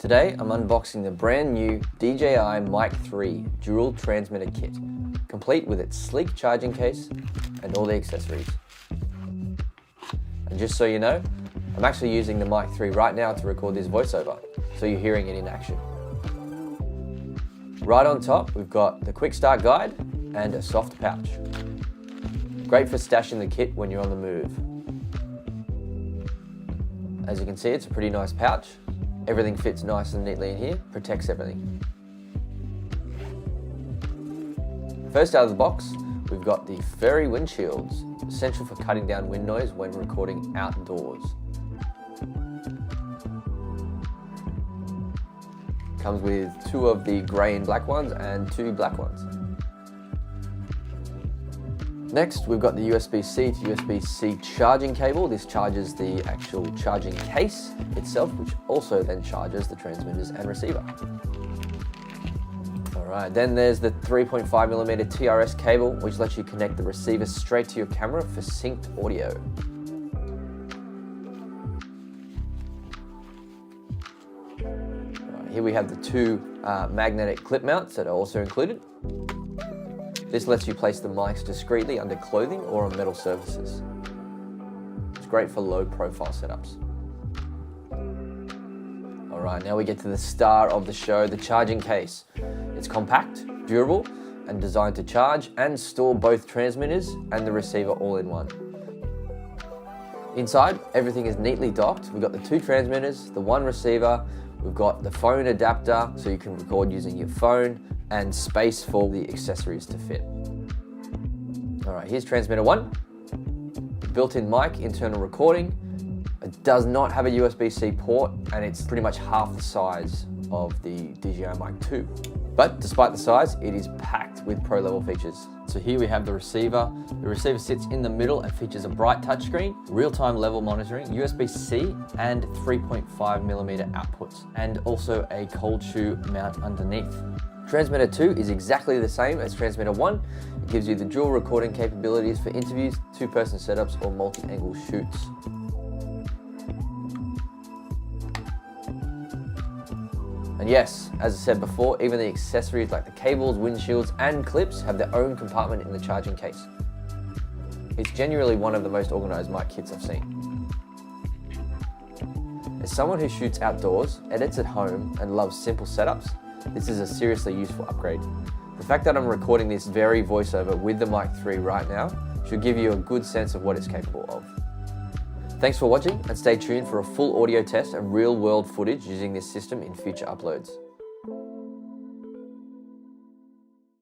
Today I'm unboxing the brand new DJI Mic 3 dual transmitter kit, complete with its sleek charging case and all the accessories. And just so you know, I'm actually using the Mic 3 right now to record this voiceover, so you're hearing it in action. Right on top, we've got the quick start guide and a soft pouch. Great for stashing the kit when you're on the move. As you can see, it's a pretty nice pouch. Everything fits nice and neatly in here, protects everything. First out of the box, we've got the furry windshields, essential for cutting down wind noise when recording outdoors. Comes with 2 of the grey and black ones and 2 black ones. Next, we've got the USB-C to USB-C charging cable. This charges the actual charging case itself, which also then charges the transmitters and receiver. Alright, then there's the 3.5mm TRS cable, which lets you connect the receiver straight to your camera for synced audio. Here we have the 2 magnetic clip mounts that are also included. This lets you place the mics discreetly under clothing or on metal surfaces. It's great for low profile setups. Alright, now we get to the star of the show, the charging case. It's compact, durable, and designed to charge and store both transmitters and the receiver all in one. Inside, everything is neatly docked. We've got the 2 transmitters, the 1 receiver, we've got the phone adapter so you can record using your phone, and space for the accessories to fit. Alright, here's transmitter 1. Built-in mic, internal recording. It does not have a USB-C port and it's pretty much half the size of the DJI Mic 2. But despite the size, it is packed with pro-level features. So here we have the receiver. The receiver sits in the middle and features a bright touchscreen, real-time level monitoring, USB-C and 3.5mm outputs, and also a cold shoe mount underneath. Transmitter 2 is exactly the same as transmitter 1. It gives you the dual recording capabilities for interviews, 2-person setups or multi-angle shoots. And yes, as I said before, even the accessories like the cables, windshields and clips have their own compartment in the charging case. It's genuinely one of the most organised mic kits I've seen. As someone who shoots outdoors, edits at home and loves simple setups, this is a seriously useful upgrade. The fact that I'm recording this very voiceover with the Mic 3 right now should give you a good sense of what it's capable of. Thanks for watching and stay tuned for a full audio test and real-world footage using this system in future uploads.